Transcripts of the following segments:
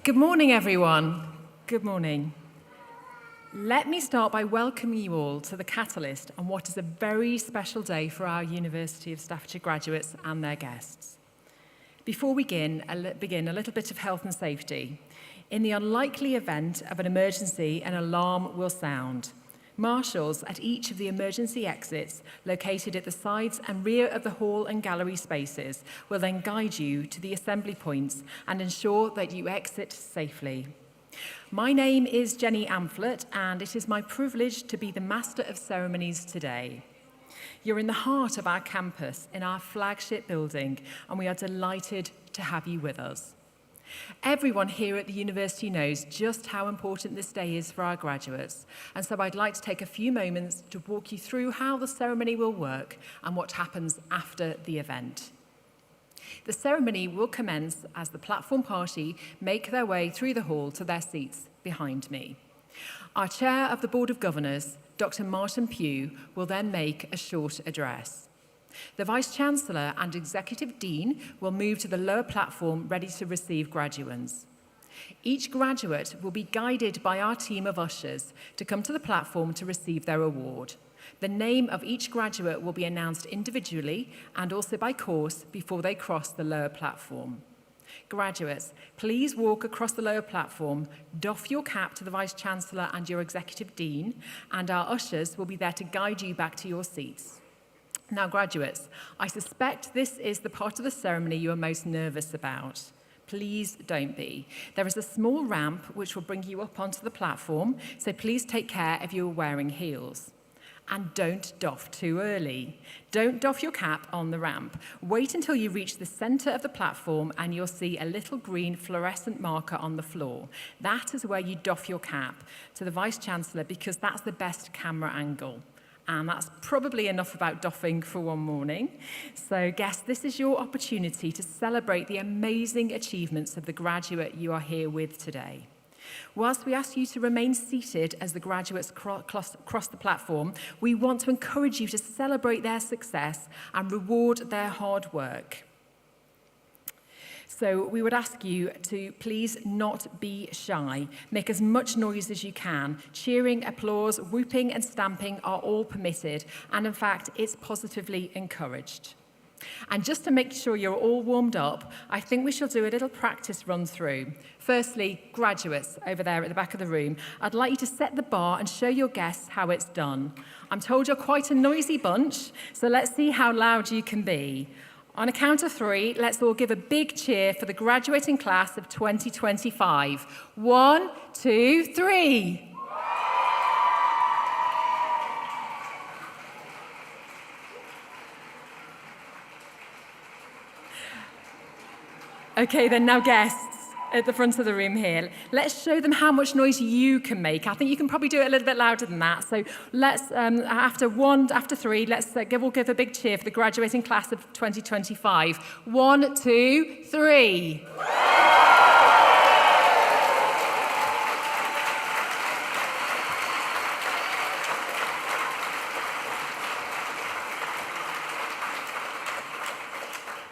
Good morning, everyone. Good morning. Let me start by welcoming you all to the Catalyst on what is a very special day for our University of Staffordshire graduates and their guests. Before we begin, a little bit of health and safety. In the unlikely event of an emergency, an alarm will sound. Marshals at each of the emergency exits located at the sides and rear of the hall and gallery spaces will then guide you to the assembly points and ensure that you exit safely. My name is Jenny Amphlett, and it is my privilege to be the Master of Ceremonies today. You're in the heart of our campus, in our flagship building, and we are delighted to have you with us. Everyone here at the university knows just how important this day is for our graduates, and so I'd like to take a few moments to walk you through how the ceremony will work and what happens after the event. The ceremony will commence as the platform party make their way through the hall to their seats behind me. Our Chair of the Board of Governors, Dr. Martin Pugh, will then make a short address. The Vice-Chancellor and Executive Dean will move to the lower platform ready to receive graduates. Each graduate will be guided by our team of ushers to come to the platform to receive their award. The name of each graduate will be announced individually and also by course before they cross the lower platform. Graduates, please walk across the lower platform, doff your cap to the Vice-Chancellor and your Executive Dean, and our ushers will be there to guide you back to your seats. Now, graduates, I suspect this is the part of the ceremony you are most nervous about. Please don't be. There is a small ramp which will bring you up onto the platform, so please take care if you are wearing heels. And don't doff too early. Don't doff your cap on the ramp. Wait until you reach the center of the platform and you'll see a little green fluorescent marker on the floor. That is where you doff your cap to the Vice-Chancellor because that's the best camera angle. And that's probably enough about doffing for one morning. So guests, this is your opportunity to celebrate the amazing achievements of the graduate you are here with today. Whilst we ask you to remain seated as the graduates cross the platform, we want to encourage you to celebrate their success and reward their hard work. So we would ask you to please not be shy. Make as much noise as you can. Cheering, applause, whooping and stamping are all permitted, and in fact, it's positively encouraged. And just to make sure you're all warmed up, I think we shall do a little practice run through. Firstly, graduates over there at the back of the room, I'd like you to set the bar and show your guests how it's done. I'm told you're quite a noisy bunch, so let's see how loud you can be. On a count of three, let's all give a big cheer for the graduating class of 2025. 1, 2, 3. Okay, then now guests at the front of the room here, let's show them how much noise you can make. I think you can probably do it a little bit louder than that. So let's, after three, let's we'll give a big cheer for the graduating class of 2025. 1, 2, 3.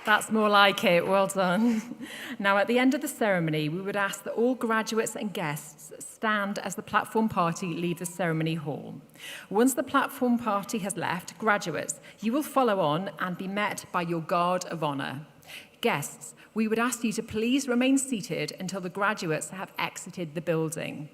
That's more like it. Well done. Now, at the end of the ceremony, we would ask that all graduates and guests stand as the platform party leave the ceremony hall. Once the platform party has left, graduates, you will follow on and be met by your guard of honor. Guests, we would ask you to please remain seated until the graduates have exited the building.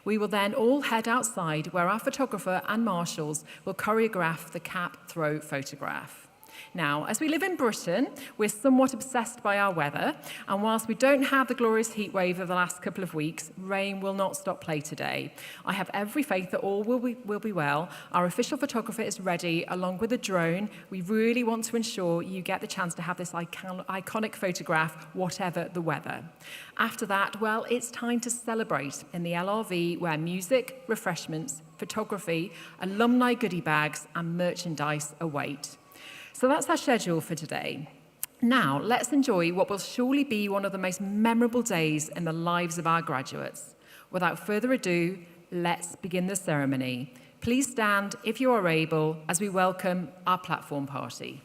We will then all head outside where our photographer and marshals will choreograph the cap throw photograph. Now, as we live in Britain, we're somewhat obsessed by our weather, and whilst we don't have the glorious heat wave of the last couple of weeks, rain will not stop play today. I have every faith that all will be well. Our official photographer is ready, along with a drone. We really want to ensure you get the chance to have this iconic photograph, whatever the weather. After that, well, it's time to celebrate in the LRV, where music, refreshments, photography, alumni goodie bags, and merchandise await. So that's our schedule for today. Now, let's enjoy what will surely be one of the most memorable days in the lives of our graduates. Without further ado, let's begin the ceremony. Please stand, if you are able, as we welcome our platform party.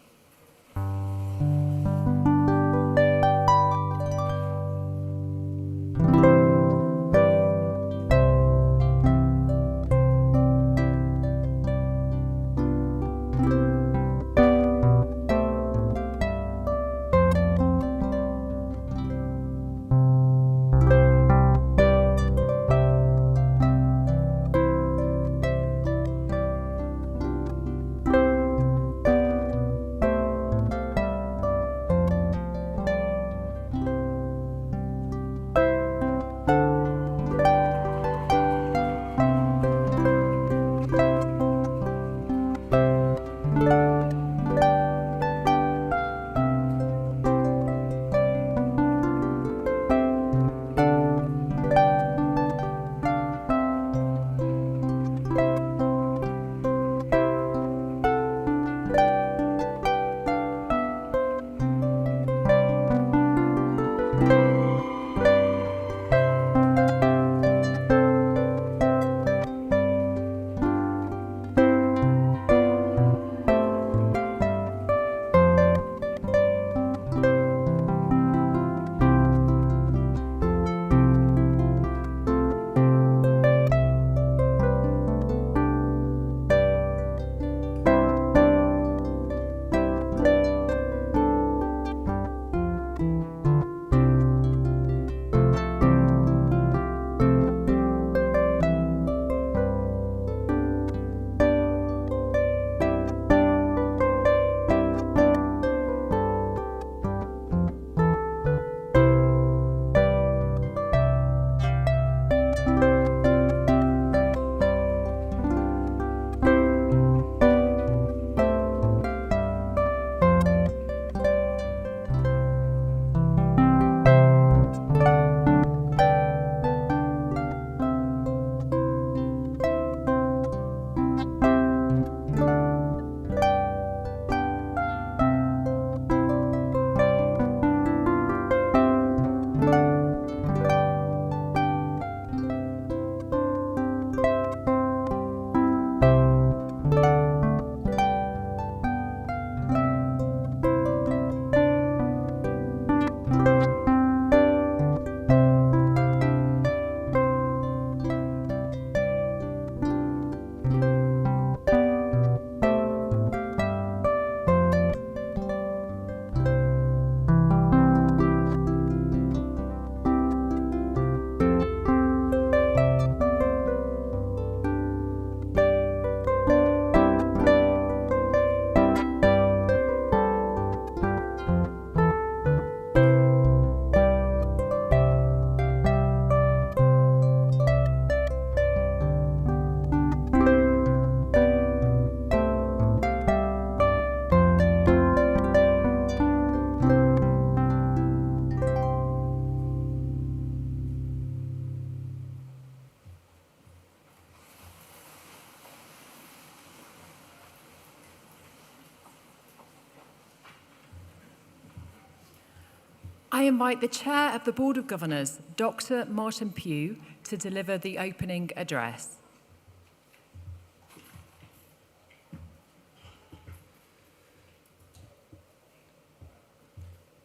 I invite the Chair of the Board of Governors, Dr. Martin Pugh, to deliver the opening address.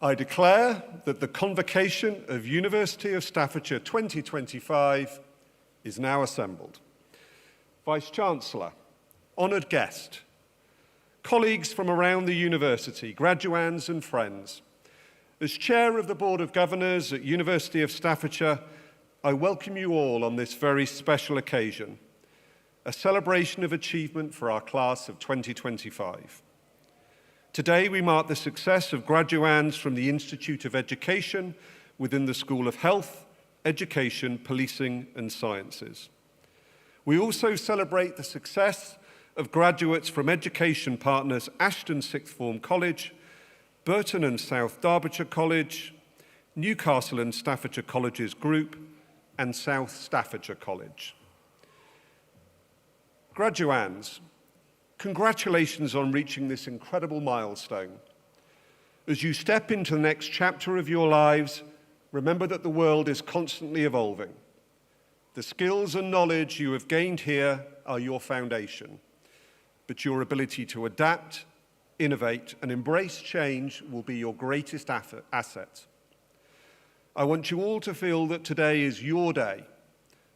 I declare that the convocation of University of Staffordshire 2025 is now assembled. Vice-Chancellor, honoured guest, colleagues from around the university, graduands and friends, as Chair of the Board of Governors at University of Staffordshire, I welcome you all on this very special occasion, a celebration of achievement for our class of 2025. Today we mark the success of graduands from the Institute of Education within the School of Health, Education, Policing and Sciences. We also celebrate the success of graduates from education partners Ashton Sixth Form College, Burton and South Derbyshire College, Newcastle and Staffordshire Colleges Group and South Staffordshire College. Graduands, congratulations on reaching this incredible milestone. As you step into the next chapter of your lives, remember that the world is constantly evolving. The skills and knowledge you have gained here are your foundation, but your ability to adapt, innovate, and embrace change will be your greatest asset. I want you all to feel that today is your day,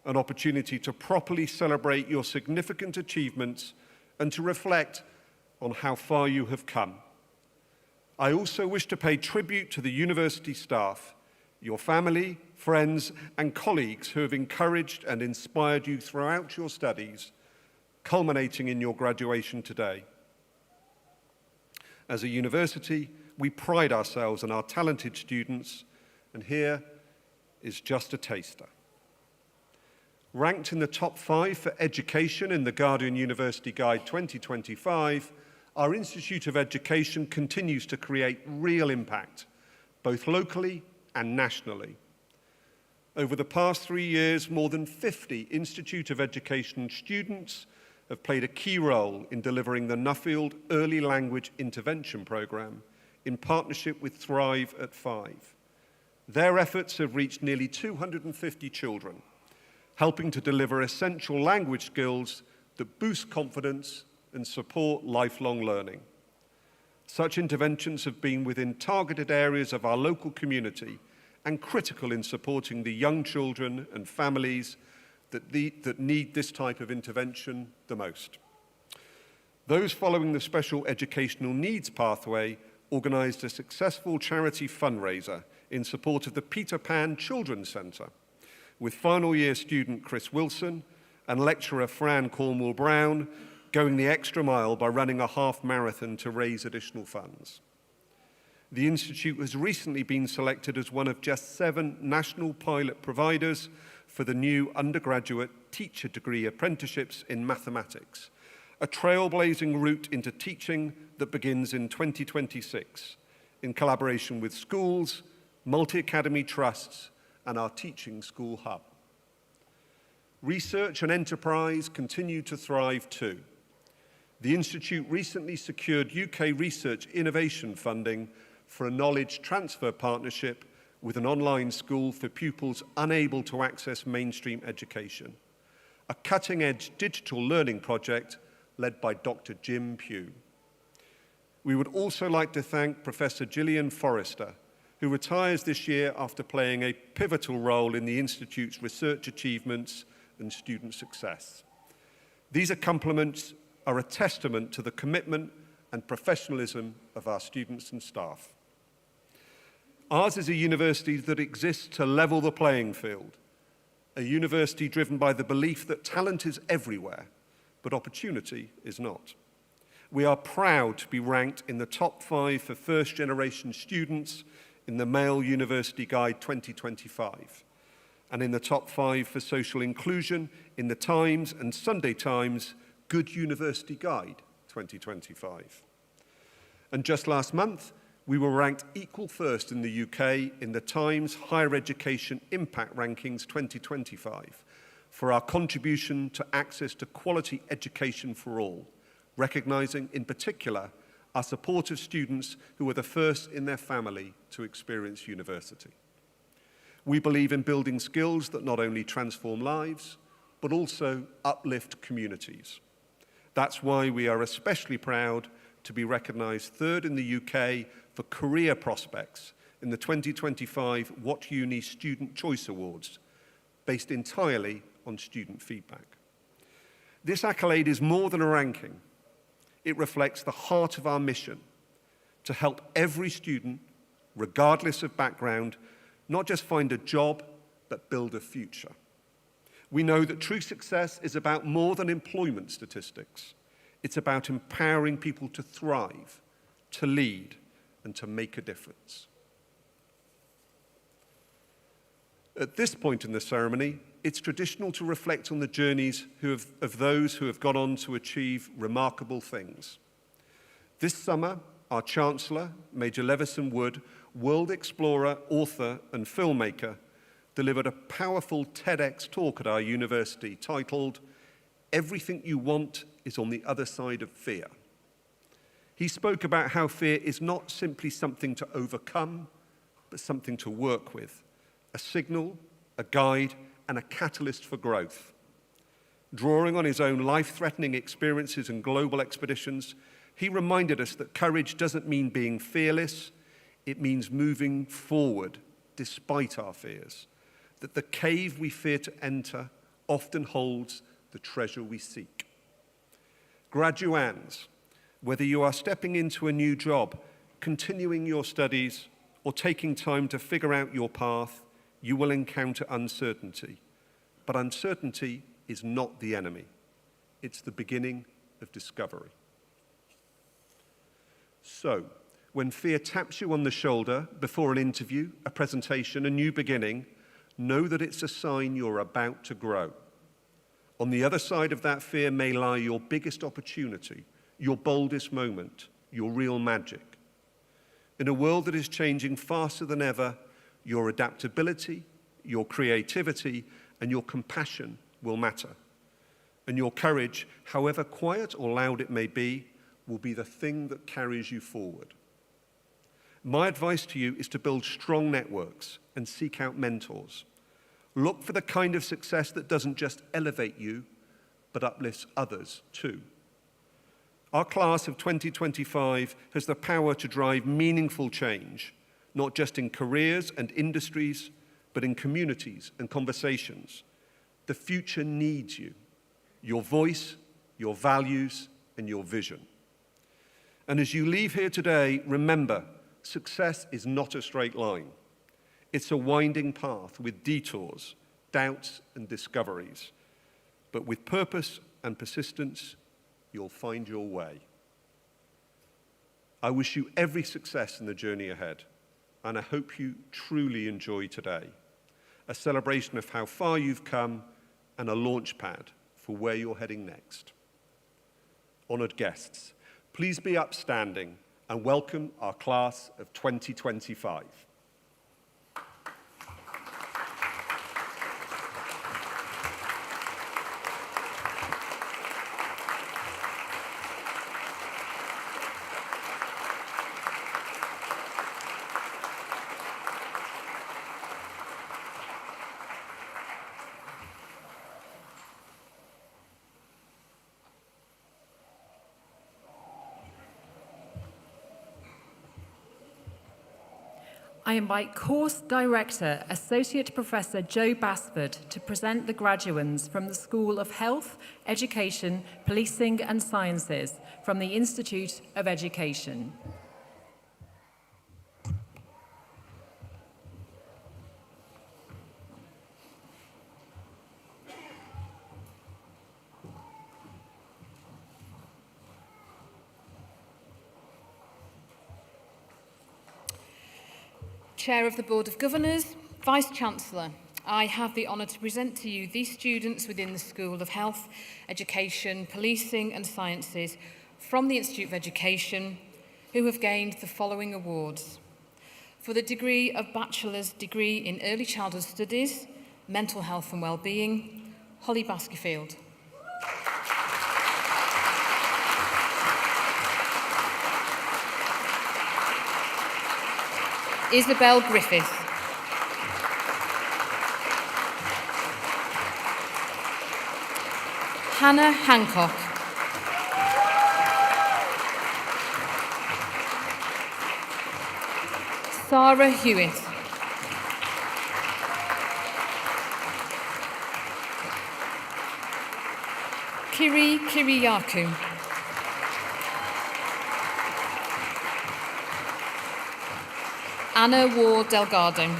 an opportunity to properly celebrate your significant achievements and to reflect on how far you have come. I also wish to pay tribute to the university staff, your family, friends, and colleagues who have encouraged and inspired you throughout your studies, culminating in your graduation today. As a university, we pride ourselves on our talented students, and here is just a taster. Ranked in the top 5 for education in the Guardian University Guide 2025, our Institute of Education continues to create real impact, both locally and nationally. Over the past 3 years, more than 50 Institute of Education students have played a key role in delivering the Nuffield Early Language Intervention Programme in partnership with Thrive at 5. Their efforts have reached nearly 250 children, helping to deliver essential language skills that boost confidence and support lifelong learning. Such interventions have been within targeted areas of our local community and critical in supporting the young children and families that need this type of intervention the most. Those following the Special Educational Needs Pathway organised a successful charity fundraiser in support of the Peter Pan Children's Centre, with final year student Chris Wilson and lecturer Fran Cornwall Brown going the extra mile by running a half marathon to raise additional funds. The Institute has recently been selected as one of just 7 national pilot providers for the new undergraduate teacher degree apprenticeships in mathematics, a trailblazing route into teaching that begins in 2026 in collaboration with schools, multi-academy trusts, and our teaching school hub. Research and enterprise continue to thrive too. The Institute recently secured UK research innovation funding for a knowledge transfer partnership with an online school for pupils unable to access mainstream education, a cutting-edge digital learning project led by Dr. Jim Pugh. We would also like to thank Professor Gillian Forrester, who retires this year after playing a pivotal role in the Institute's research achievements and student success. These accomplishments are a testament to the commitment and professionalism of our students and staff. Ours is a university that exists to level the playing field, a university driven by the belief that talent is everywhere, but opportunity is not. We are proud to be ranked in the top 5 for first-generation students in the Mail University Guide 2025, and in the top 5 for social inclusion in the Times and Sunday Times Good University Guide 2025. And just last month, we were ranked equal first in the UK in the Times Higher Education Impact Rankings 2025 for our contribution to access to quality education for all, recognising in particular our supportive students who are the first in their family to experience university. We believe in building skills that not only transform lives, but also uplift communities. That's why we are especially proud to be recognised third in the UK for career prospects in the 2025 What Uni Student Choice Awards, based entirely on student feedback. This accolade is more than a ranking. It reflects the heart of our mission to help every student, regardless of background, not just find a job, but build a future. We know that true success is about more than employment statistics. It's about empowering people to thrive, to lead, and to make a difference. At this point in the ceremony, it's traditional to reflect on the journeys of those who have gone on to achieve remarkable things. This summer, our Chancellor, Major Levison Wood, world explorer, author, and filmmaker, delivered a powerful TEDx talk at our university titled, "Everything You Want is on the Other Side of Fear." He spoke about how fear is not simply something to overcome, but something to work with, a signal, a guide, and a catalyst for growth. Drawing on his own life-threatening experiences and global expeditions, he reminded us that courage doesn't mean being fearless, it means moving forward despite our fears, that the cave we fear to enter often holds the treasure we seek. Graduands, whether you are stepping into a new job, continuing your studies, or taking time to figure out your path, you will encounter uncertainty. But uncertainty is not the enemy. It's the beginning of discovery. So, when fear taps you on the shoulder before an interview, a presentation, a new beginning, know that it's a sign you're about to grow. On the other side of that fear may lie your biggest opportunity, your boldest moment, your real magic. In a world that is changing faster than ever, your adaptability, your creativity, and your compassion will matter. And your courage, however quiet or loud it may be, will be the thing that carries you forward. My advice to you is to build strong networks and seek out mentors. Look for the kind of success that doesn't just elevate you, but uplifts others too. Our class of 2025 has the power to drive meaningful change, not just in careers and industries, but in communities and conversations. The future needs you, your voice, your values, and your vision. And as you leave here today, remember, success is not a straight line. It's a winding path with detours, doubts, and discoveries. But with purpose and persistence, you'll find your way. I wish you every success in the journey ahead, and I hope you truly enjoy today, a celebration of how far you've come and a launch pad for where you're heading next. Honored guests, please be upstanding and welcome our class of 2025. I invite Course Director, Associate Professor Joe Basford to present the graduands from the School of Health, Education, Policing and Sciences from the Institute of Education. Chair of the Board of Governors, Vice-Chancellor, I have the honour to present to you these students within the School of Health, Education, Policing and Sciences from the Institute of Education who have gained the following awards. For the degree of Bachelor's Degree in Early Childhood Studies, Mental Health and Wellbeing, Holly Baskerfield. Isabel Griffith. Hannah Hancock. Sarah Hewitt. Kiri Kiriyaku. Anna Ward Delgado.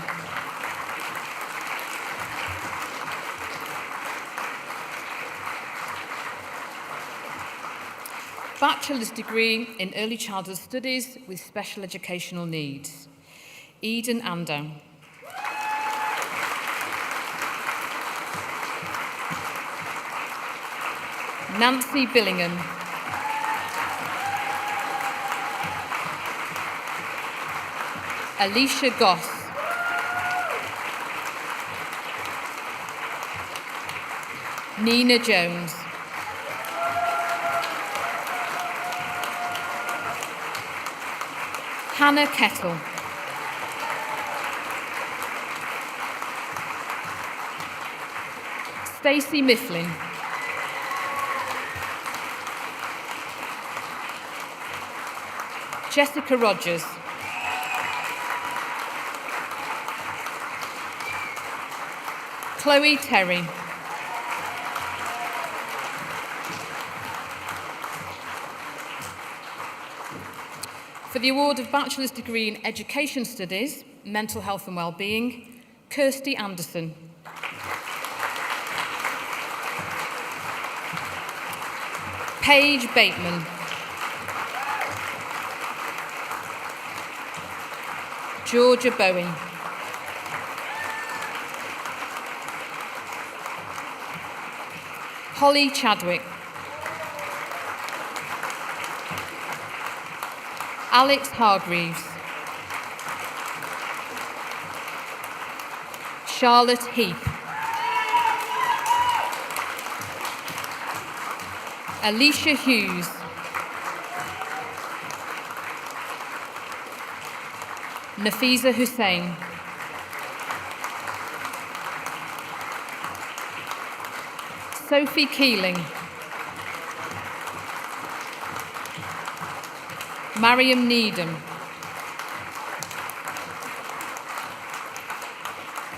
Bachelor's degree in Early Childhood Studies with Special Educational Needs. Eden Ando. Nancy Billingham. Alicia Goss. Nina Jones. Hannah Kettle. Stacey Mifflin. Jessica Rogers. Chloe Terry. For the award of Bachelor's Degree in Education Studies, Mental Health and Wellbeing, Kirsty Anderson. Paige Bateman. Georgia Bowen. Holly Chadwick. Alex Hargreaves. Charlotte Heap. Alicia Hughes. Nafisa Hussain. Sophie Keeling. Mariam Needham.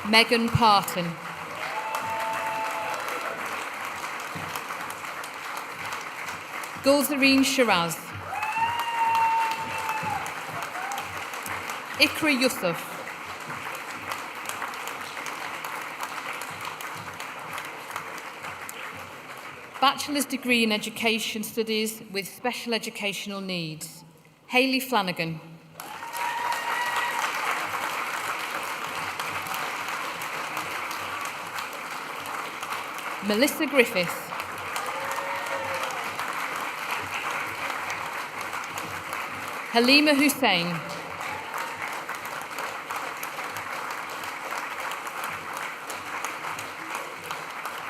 Megan Parton. Gulzareen Shiraz. Ikra Yusuf. Bachelor's Degree in Education Studies with Special Educational Needs. Hayley Flanagan. Melissa Griffith. Halima Hussain.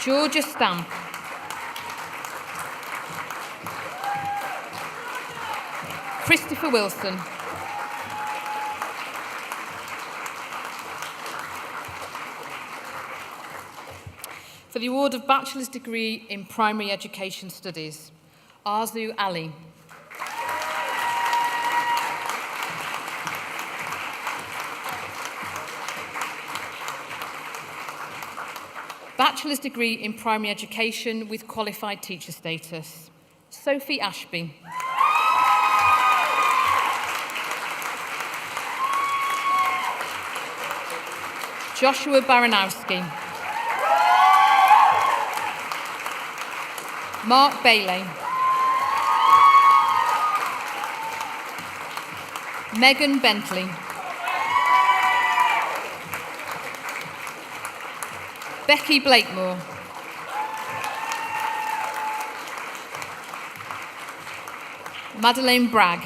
Georgia Stamp. Christopher Wilson. For the award of Bachelor's Degree in Primary Education Studies, Arzu Ali. Bachelor's Degree in Primary Education with Qualified Teacher Status, Sophie Ashby. Joshua Baranowski. Mark Bailey. Megan Bentley. Becky Blakemore. Madeleine Bragg.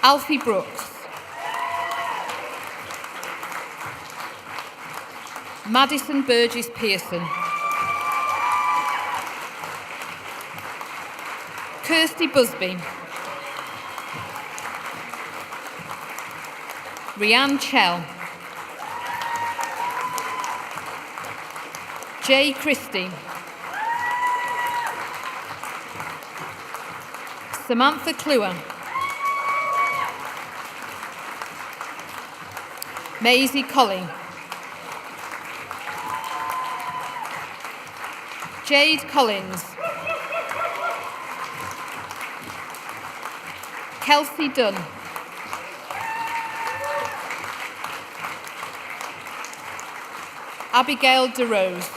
Alfie Brooks. Madison Burgess Pearson. Kirsty Busby. Rianne Chell. Jay Christie. Samantha Kluwer. Maisie Colley. Jade Collins. Kelsey Dunn. Abigail DeRose.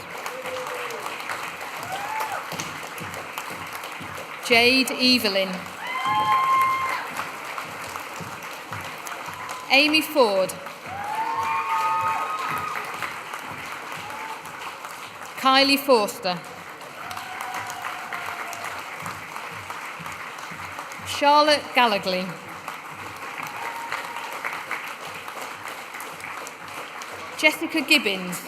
Jade Evelyn. Amy Ford. Kylie Forster. Charlotte Gallagly. Jessica Gibbons.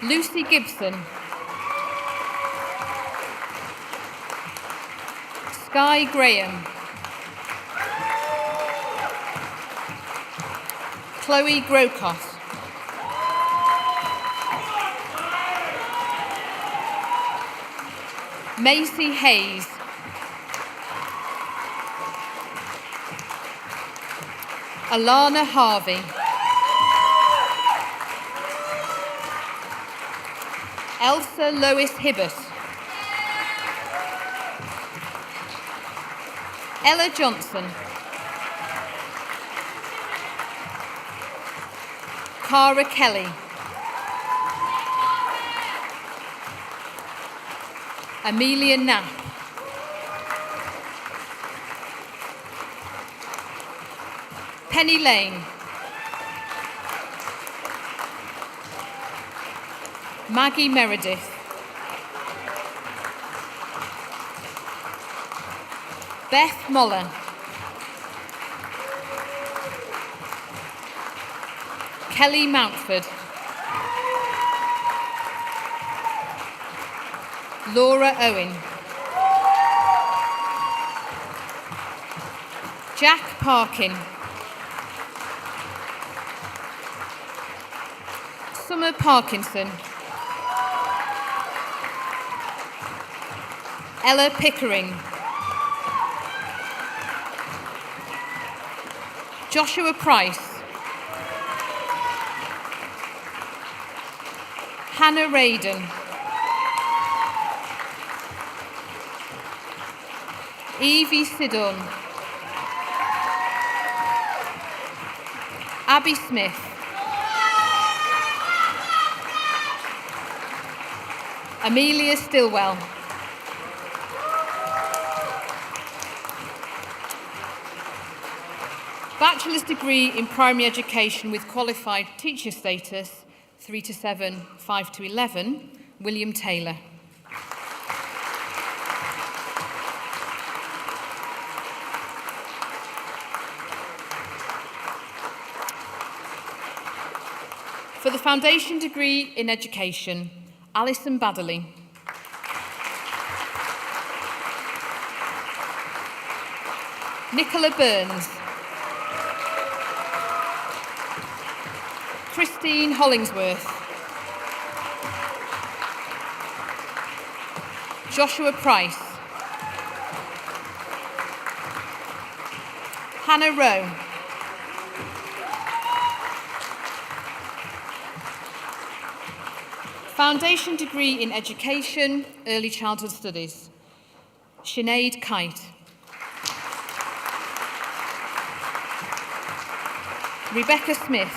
Lucy Gibson. Sky Graham. Chloe Grokos. Macy Hayes. Alana Harvey. Elsa Lois Hibbert. Ella Johnson. Cara Kelly. Amelia Knapp. Penny Lane. Maggie Meredith. Beth Moller. Kelly Mountford. Laura Owen. Jack Parkin. Summer Parkinson. Ella Pickering. Joshua Price. Hannah Radon. Evie Sidon. Abby Smith. Amelia Stillwell. Bachelor's degree in primary education with qualified teacher status, 3 to 7, 5 to 11, William Taylor. For the foundation degree in education, Alison Baddeley. Nicola Burns. Christine Hollingsworth. Joshua Price. Hannah Rowe. Foundation degree in education, early childhood studies, Sinead Kite. Rebecca Smith.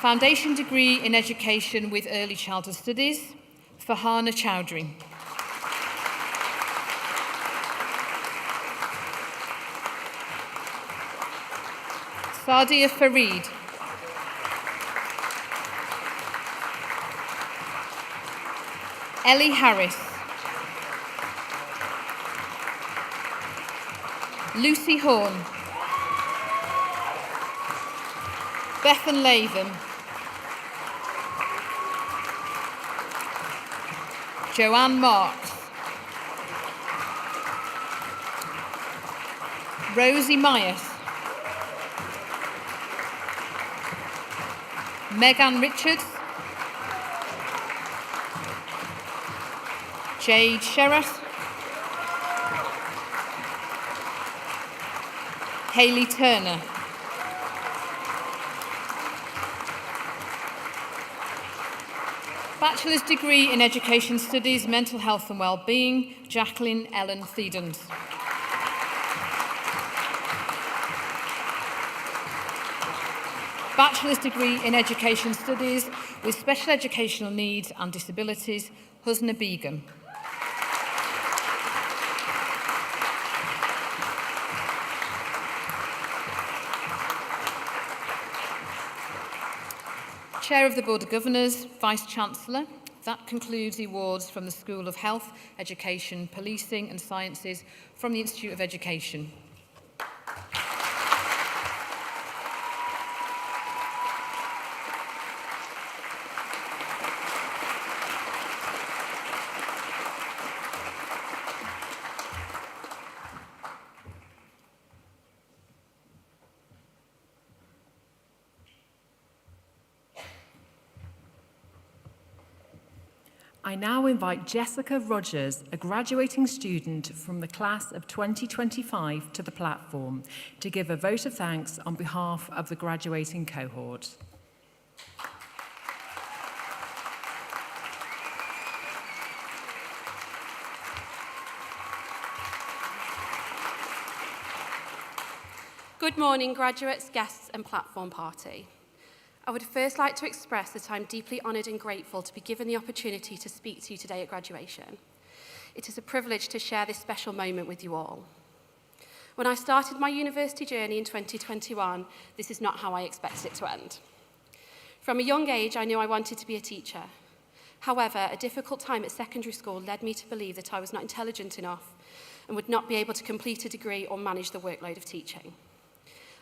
Foundation degree in education with early childhood studies, Farhana Chowdhury. Sadia Farid. Ellie Harris. Lucy Horn. Bethan Latham. Joanne Marks. Rosie Myers. Megan Richards. Jade Sheriff. Hayley Turner. Bachelor's degree in Education Studies, Mental Health and Wellbeing, Jacqueline Ellen Thedens. Bachelor's degree in Education Studies with Special Educational Needs and Disabilities, Husna Begum. Chair of the Board of Governors, Vice-Chancellor. That concludes the awards from the School of Health, Education, Policing and Sciences from the Institute of Education. I now invite Jessica Rogers, a graduating student from the class of 2025, to the platform to give a vote of thanks on behalf of the graduating cohort. Good morning, graduates, guests and platform party. I would first like to express that I'm deeply honoured and grateful to be given the opportunity to speak to you today at graduation. It is a privilege to share this special moment with you all. When I started my university journey in 2021, this is not how I expected it to end. From a young age, I knew I wanted to be a teacher. However, a difficult time at secondary school led me to believe that I was not intelligent enough and would not be able to complete a degree or manage the workload of teaching.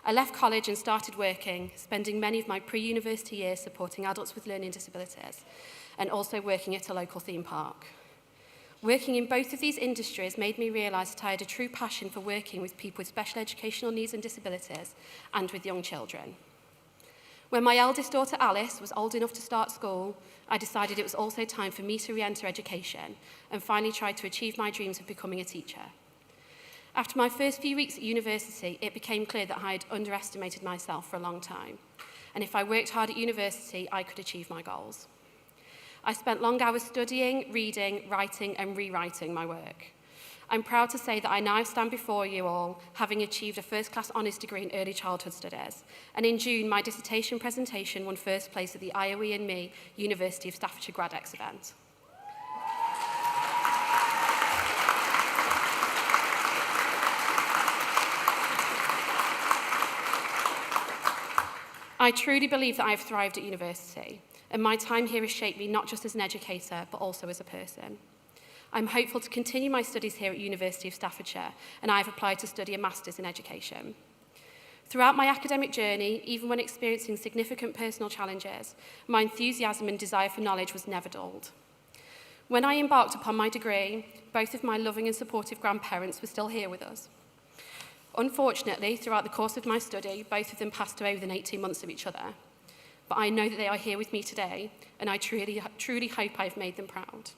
I left college and started working, spending many of my pre-university years supporting adults with learning disabilities and also working at a local theme park. Working in both of these industries made me realise that I had a true passion for working with people with special educational needs and disabilities and with young children. When my eldest daughter Alice was old enough to start school, I decided it was also time for me to re-enter education and finally try to achieve my dreams of becoming a teacher. After my first few weeks at university, it became clear that I had underestimated myself for a long time. And if I worked hard at university, I could achieve my goals. I spent long hours studying, reading, writing, and rewriting my work. I'm proud to say that I now stand before you all, having achieved a first-class honours degree in early childhood studies. And in June, my dissertation presentation won first place at the IOE and Me University of Staffordshire GradX event. I truly believe that I have thrived at university, and my time here has shaped me not just as an educator, but also as a person. I'm hopeful to continue my studies here at University of Staffordshire, and I have applied to study a Masters in Education. Throughout my academic journey, even when experiencing significant personal challenges, my enthusiasm and desire for knowledge was never dulled. When I embarked upon my degree, both of my loving and supportive grandparents were still here with us. Unfortunately, throughout the course of my study, both of them passed away within 18 months of each other. But I know that they are here with me today, and I truly hope I've made them proud.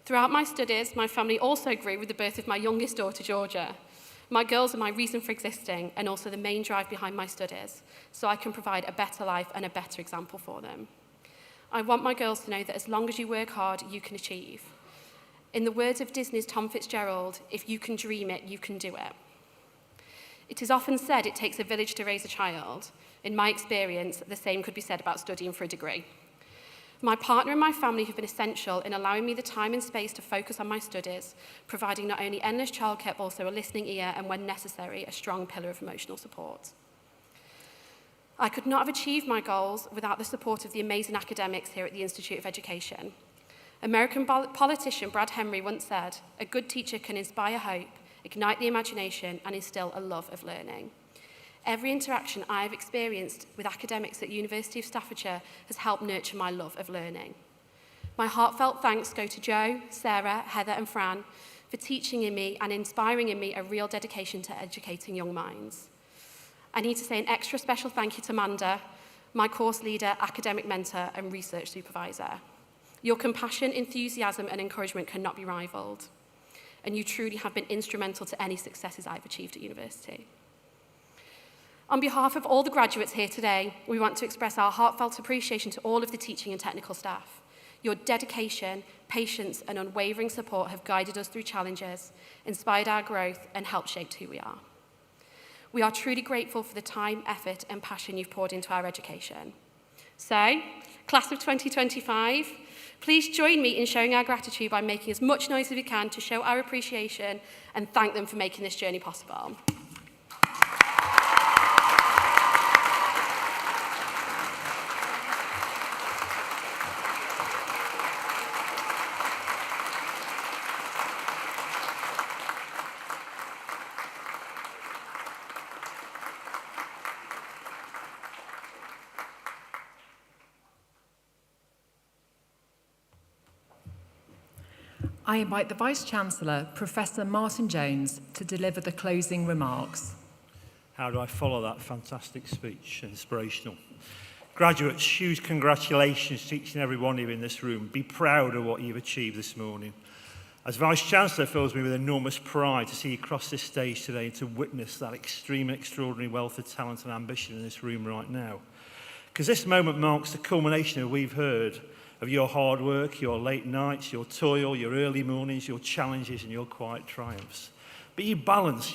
Throughout my studies, my family also grew with the birth of my youngest daughter, Georgia. My girls are my reason for existing, and also the main drive behind my studies, so I can provide a better life and a better example for them. I want my girls to know that as long as you work hard, you can achieve. In the words of Disney's Tom Fitzgerald, if you can dream it, you can do it. It is often said it takes a village to raise a child. In my experience, the same could be said about studying for a degree. My partner and my family have been essential in allowing me the time and space to focus on my studies, providing not only endless childcare, but also a listening ear and, when necessary, a strong pillar of emotional support. I could not have achieved my goals without the support of the amazing academics here at the Institute of Education. American politician Brad Henry once said, "A good teacher can inspire hope, ignite the imagination, and instill a love of learning." Every interaction I have experienced with academics at University of Staffordshire has helped nurture my love of learning. My heartfelt thanks go to Jo, Sarah, Heather and Fran for teaching in me and inspiring in me a real dedication to educating young minds. I need to say an extra special thank you to Amanda, my course leader, academic mentor and research supervisor. Your compassion, enthusiasm and encouragement cannot be rivalled, and you truly have been instrumental to any successes I've achieved at university. On behalf of all the graduates here today, we want to express our heartfelt appreciation to all of the teaching and technical staff. Your dedication, patience and unwavering support have guided us through challenges, inspired our growth and helped shape who we are. We are truly grateful for the time, effort and passion you've poured into our education. So, class of 2025, please join me in showing our gratitude by making as much noise as we can to show our appreciation and thank them for making this journey possible. I invite the Vice-Chancellor, Professor Martin Jones, to deliver the closing remarks. How do I follow that fantastic speech? Inspirational. Graduates, huge congratulations to each and every one of you in this room. Be proud of what you've achieved this morning. As Vice-Chancellor, it fills me with enormous pride to see you cross this stage today and to witness that extreme and extraordinary wealth of talent and ambition in this room right now. Because this moment marks the culmination of what we've heard of your hard work, your late nights, your toil, your early mornings, your challenges and your quiet triumphs. But you balance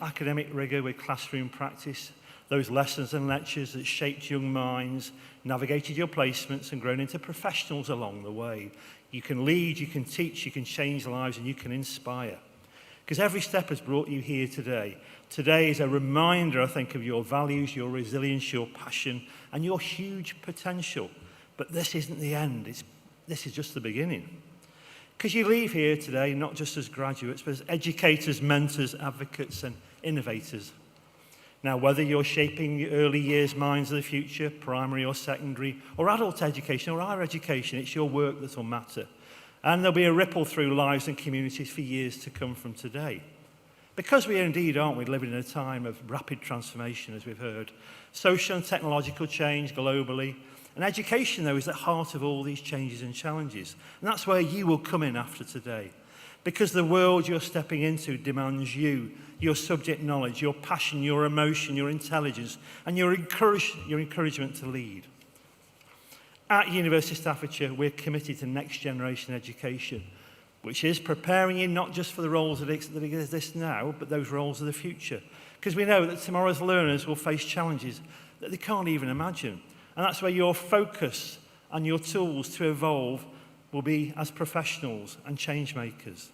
academic rigour with classroom practice, those lessons and lectures that shaped young minds, navigated your placements and grown into professionals along the way. You can lead, you can teach, you can change lives and you can inspire. Because every step has brought you here today. Today is a reminder, I think, of your values, your resilience, your passion and your huge potential. But this isn't the end, this is just the beginning. Because you leave here today not just as graduates, but as educators, mentors, advocates and innovators. Now, whether you're shaping the early years minds of the future, primary or secondary, or adult education or higher education, it's your work that will matter. And there'll be a ripple through lives and communities for years to come from today. Because we indeed, aren't we, living in a time of rapid transformation, as we've heard. Social and technological change globally. And education, though, is at the heart of all these changes and challenges. And that's where you will come in after today. Because the world you're stepping into demands you, your subject knowledge, your passion, your emotion, your intelligence, and your encouragement to lead. At University of Staffordshire, we're committed to next generation education, which is preparing you not just for the roles that exist now, but those roles of the future. Because we know that tomorrow's learners will face challenges that they can't even imagine. And that's where your focus and your tools to evolve will be as professionals and change makers.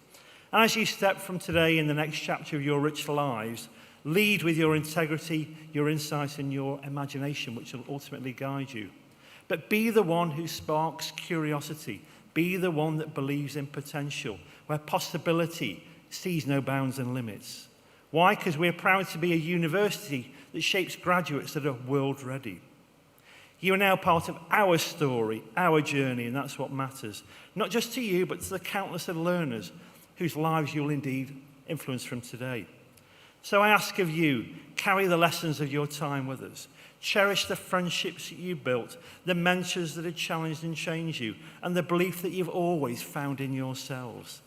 And as you step from today in the next chapter of your rich lives, lead with your integrity, your insight and your imagination, which will ultimately guide you. But be the one who sparks curiosity. Be the one that believes in potential, where possibility sees no bounds and limits. Why? Because we're proud to be a university that shapes graduates that are world ready. You are now part of our story, our journey, and that's what matters. Not just to you, but to the countless of learners whose lives you'll indeed influence from today. So I ask of you, carry the lessons of your time with us. Cherish the friendships that you built, the mentors that have challenged and changed you, and the belief that you've always found in yourselves.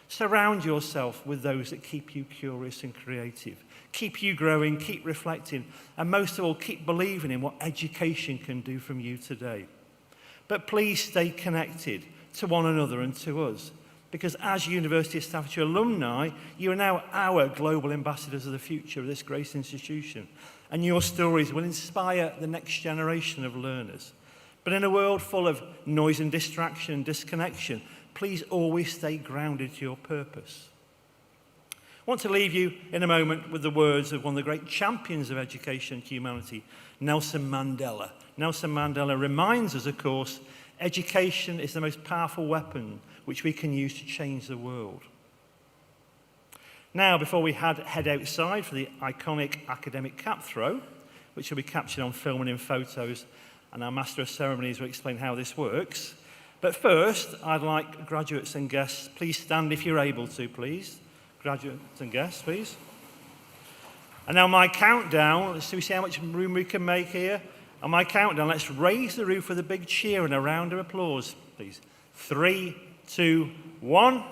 Surround yourself with those that keep you curious and creative. Keep you growing, keep reflecting, and most of all, keep believing in what education can do from you today. But please stay connected to one another and to us, because as University of Staffordshire alumni, you are now our global ambassadors of the future of this great institution, and your stories will inspire the next generation of learners. But in a world full of noise and distraction and disconnection, please always stay grounded to your purpose. I want to leave you in a moment with the words of one of the great champions of education and humanity, Nelson Mandela. Nelson Mandela reminds us, of course, education is the most powerful weapon which we can use to change the world. Now, before we head outside for the iconic academic cap throw, which will be captured on film and in photos, and our Master of Ceremonies will explain how this works, But first, I'd like graduates and guests, please stand if you're able to, please. Graduates and guests, please. And now my countdown, let's see how much room we can make here. On my countdown, let's raise the roof with a big cheer and a round of applause, please. 3, 2, 1.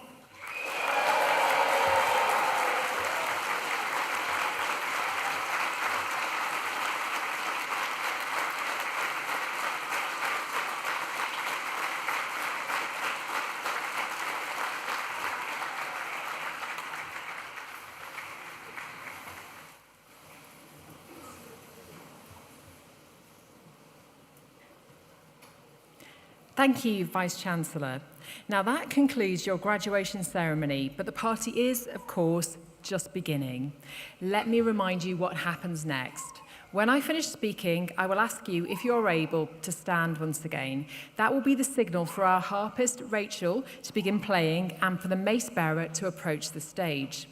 Thank you, Vice-Chancellor. Now that concludes your graduation ceremony, but the party is, of course, just beginning. Let me remind you what happens next. When I finish speaking, I will ask you if you're able to stand once again. That will be the signal for our harpist, Rachel, to begin playing and for the mace bearer to approach the stage.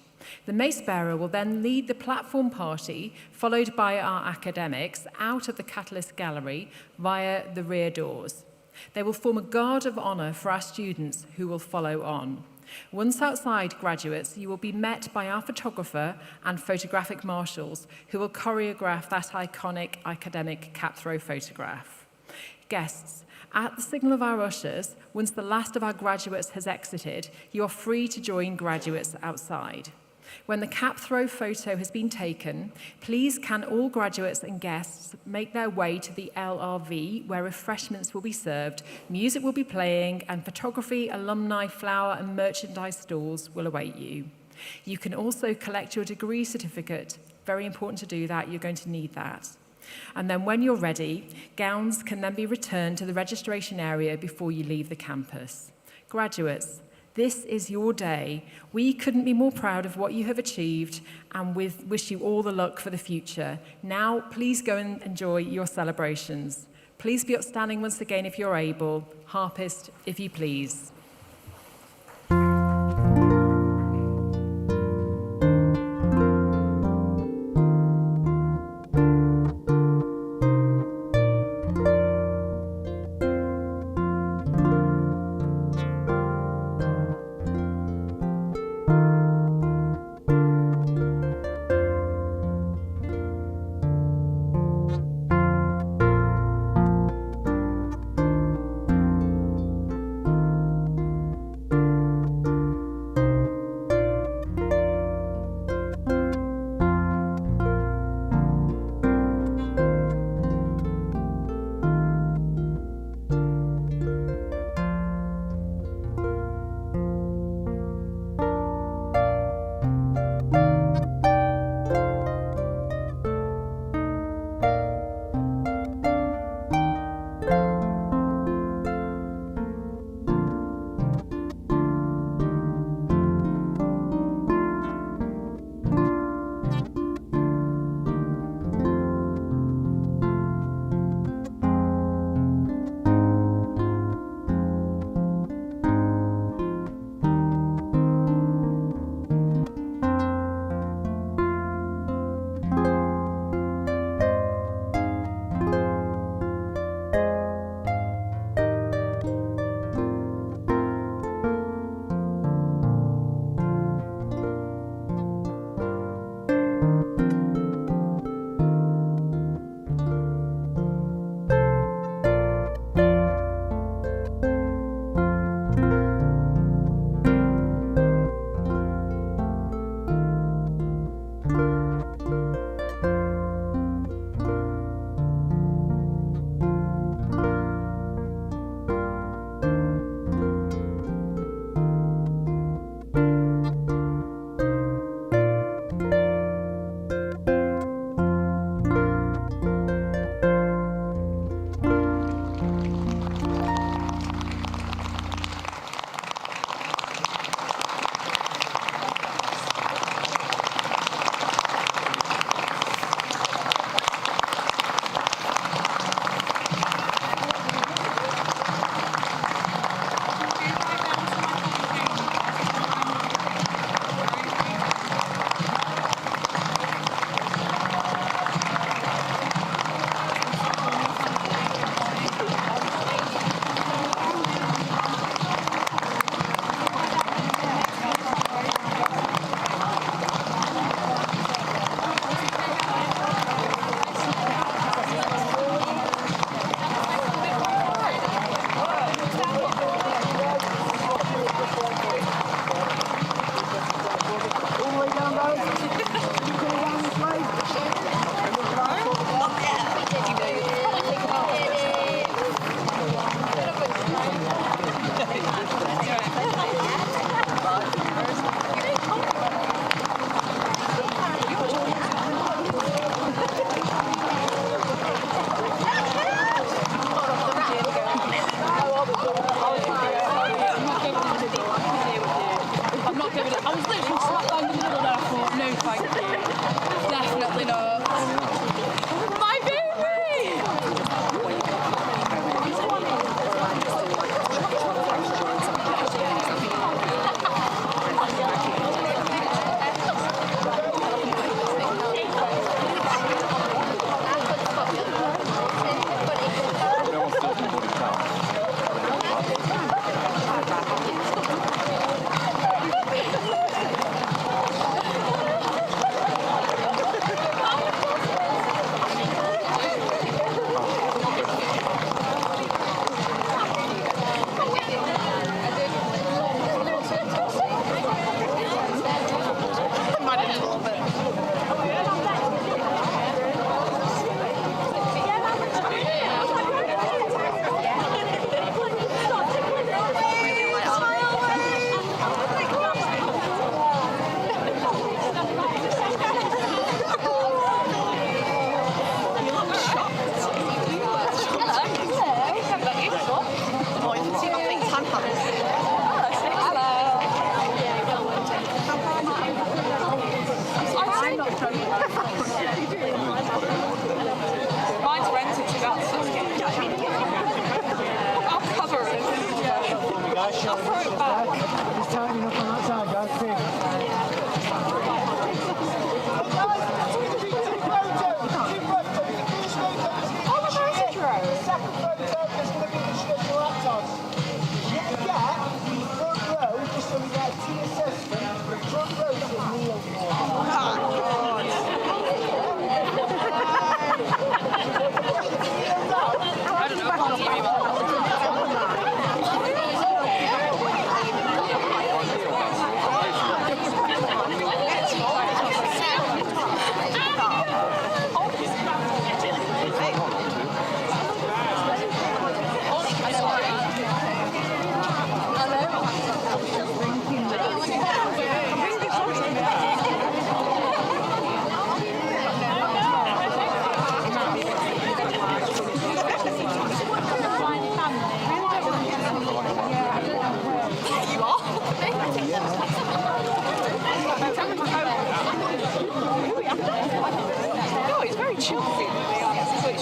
The mace bearer will then lead the platform party, followed by our academics, out of the Catalyst Gallery via the rear doors. They will form a guard of honour for our students who will follow on. Once outside, graduates, you will be met by our photographer and photographic marshals who will choreograph that iconic academic cap throw photograph. Guests, at the signal of our ushers, once the last of our graduates has exited, you are free to join graduates outside. When the cap throw photo has been taken, please can all graduates and guests make their way to the LRV where refreshments will be served, music will be playing, and photography, alumni, flower and merchandise stalls will await you. You can also collect your degree certificate. Very important to do that, you're going to need that. And then when you're ready, gowns can then be returned to the registration area before you leave the campus. Graduates, this is your day. We couldn't be more proud of what you have achieved and wish you all the luck for the future. Now, please go and enjoy your celebrations. Please be upstanding once again if you're able. Harpist, if you please.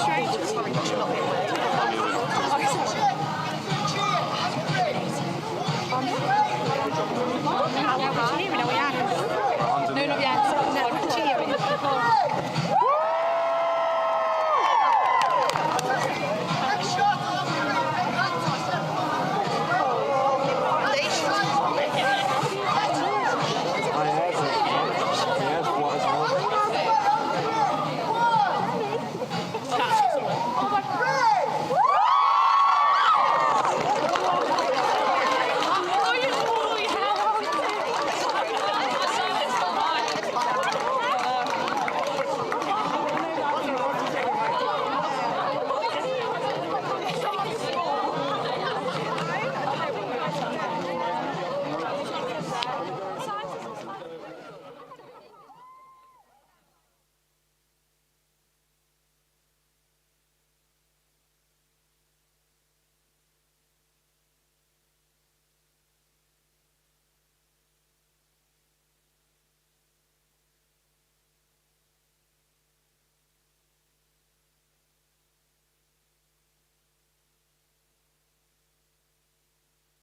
straight.